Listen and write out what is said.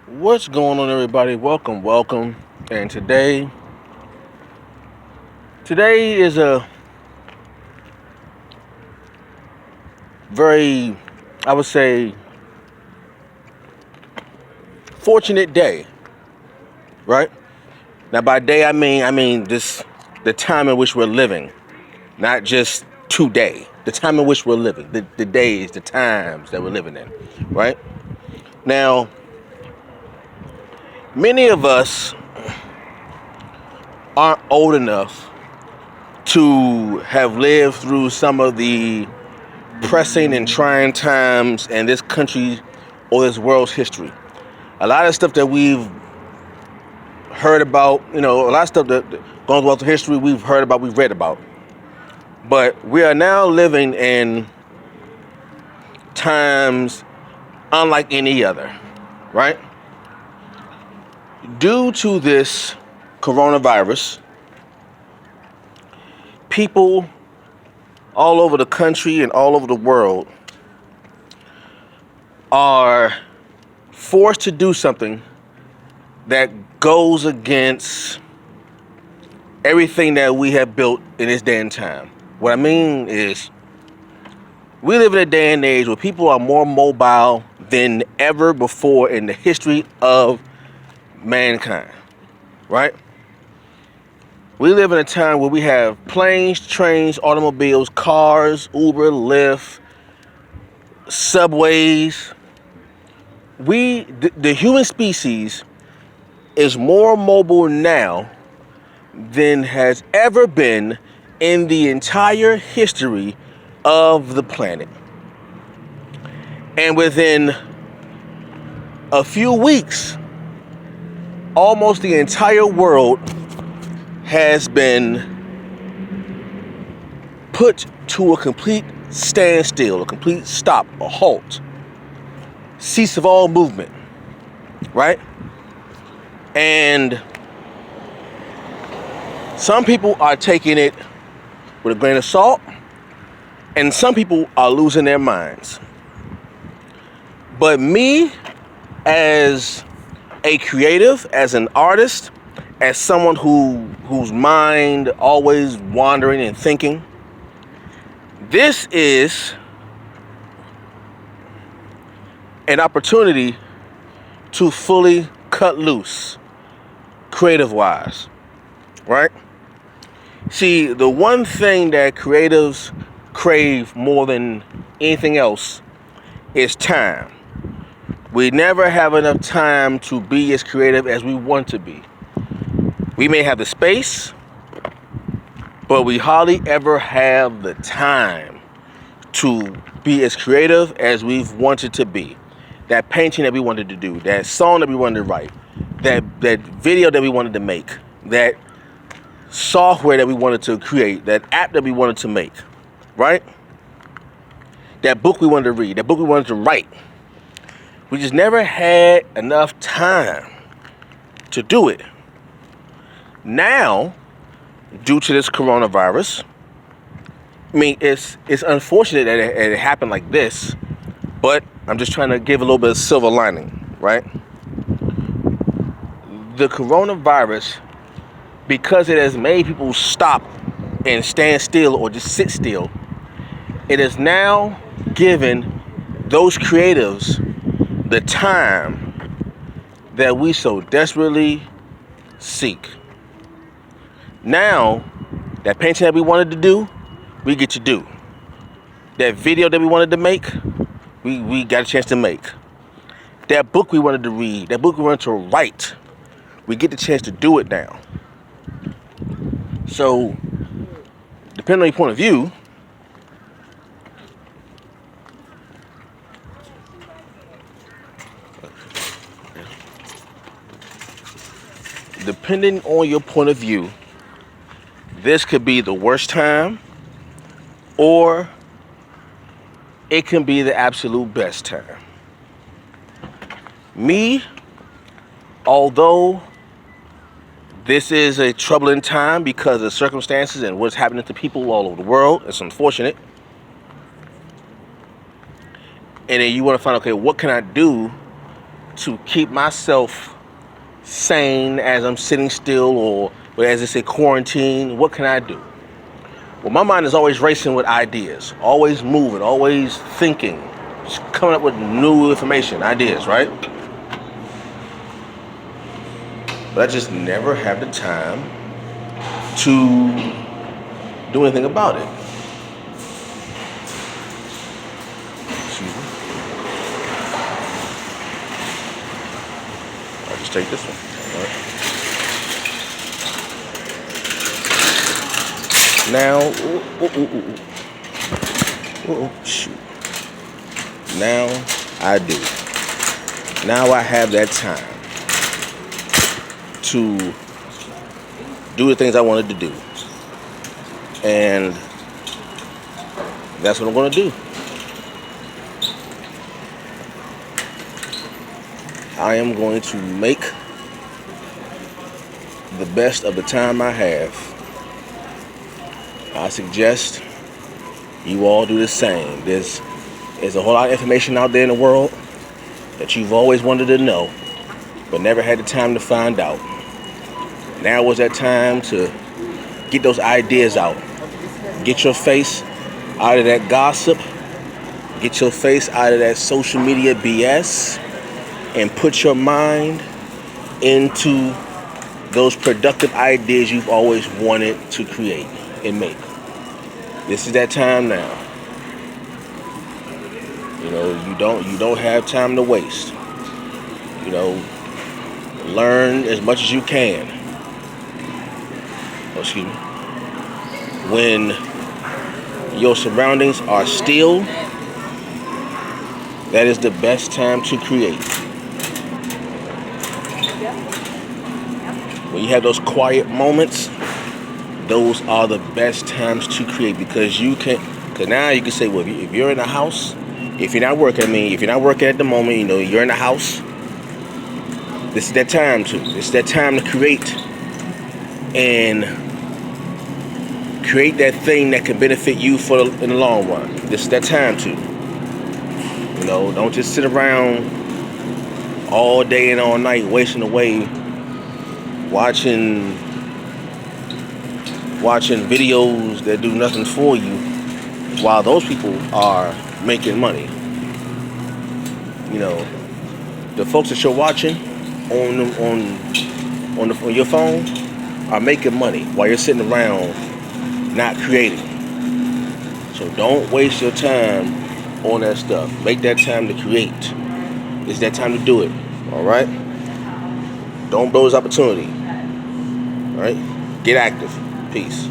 What's going on, everybody? Welcome. And today is a very, I would say, fortunate day, right? Now, by day, I mean this the time in which we're living, not just today. The time in which we're living, the days, the times that we're living in, right? Now, many of us aren't old enough to have lived through some of the pressing and trying times in this country or this world's history. A lot of stuff that we've heard about, a lot of stuff that goes well through history we've heard about, we've read about. But we are now living in times unlike any other, right? Due to this coronavirus, people all over the country and all over the world are forced to do something that goes against everything that we have built in this day and time. What I mean is, we live in a day and age where people are more mobile than ever before in the history of mankind, right? We live in a time where we have planes, trains, automobiles, cars, Uber, Lyft, subways. The human species is more mobile now than has ever been in the entire history of the planet. And within a few weeks, almost the entire world has been put to a complete standstill, a complete stop, a halt, cease of all movement, right? And some people are taking it with a grain of salt, and some people are losing their minds. But me, as a creative, as an artist, as someone whose mind always wandering and thinking, this is an opportunity to fully cut loose, creative-wise, right? See, the one thing that creatives crave more than anything else is time. We never have enough time to be as creative as we want to be. We may have the space, but we hardly ever have the time to be as creative as we've wanted to be. That painting that we wanted to do, that song that we wanted to write, that video that we wanted to make, that software that we wanted to create, that app that we wanted to make, right? That book we wanted to read, that book we wanted to write. We just never had enough time to do it. Now, due to this coronavirus, I mean, it's unfortunate that it happened like this, but I'm just trying to give a little bit of silver lining, right? The coronavirus, because it has made people stop and stand still or just sit still, it has now given those creatives the time that we so desperately seek. Now, that painting that we wanted to do, we get to do. That video that we wanted to make, we got a chance to make. That book we wanted to read, that book we wanted to write, we get the chance to do it now. So, depending on your point of view, this could be the worst time, or it can be the absolute best time. Me, although this is a troubling time because of circumstances and what's happening to people all over the world, it's unfortunate. And then you want to find, okay, what can I do to keep myself sane as I'm sitting still, or as they say, quarantine, what can I do? Well, my mind is always racing with ideas, always moving, always thinking, just coming up with new information, ideas, right? But I just never have the time to do anything about it. Excuse me. I'll just take this one. All right. Now, shoot. Now I do. Now I have that time to do the things I wanted to do. And that's what I'm going to do. I am going to make the best of the time I have. I suggest you all do the same. There's a whole lot of information out there in the world that you've always wanted to know, but never had the time to find out. Now was that time to get those ideas out. Get your face out of that gossip. Get your face out of that social media BS, and put your mind into those productive ideas you've always wanted to create and make. This is that time now. You know, you don't have time to waste. You know, learn as much as you can. Oh, excuse me. When your surroundings are still, that is the best time to create. When you have those quiet moments, those are the best times to create, because now you can say, well, if you're in the house, if you're not working at the moment, you're in the house, this is that time to create, and create that thing that can benefit you in the long run. This is that time to, don't just sit around all day and all night wasting away watching videos that do nothing for you, while those people are making money. The folks that you're watching on your phone are making money while you're sitting around not creating. So don't waste your time on that stuff. Make that time to create. It's that time to do it. All right? Don't blow this opportunity. All right? Get active. Peace.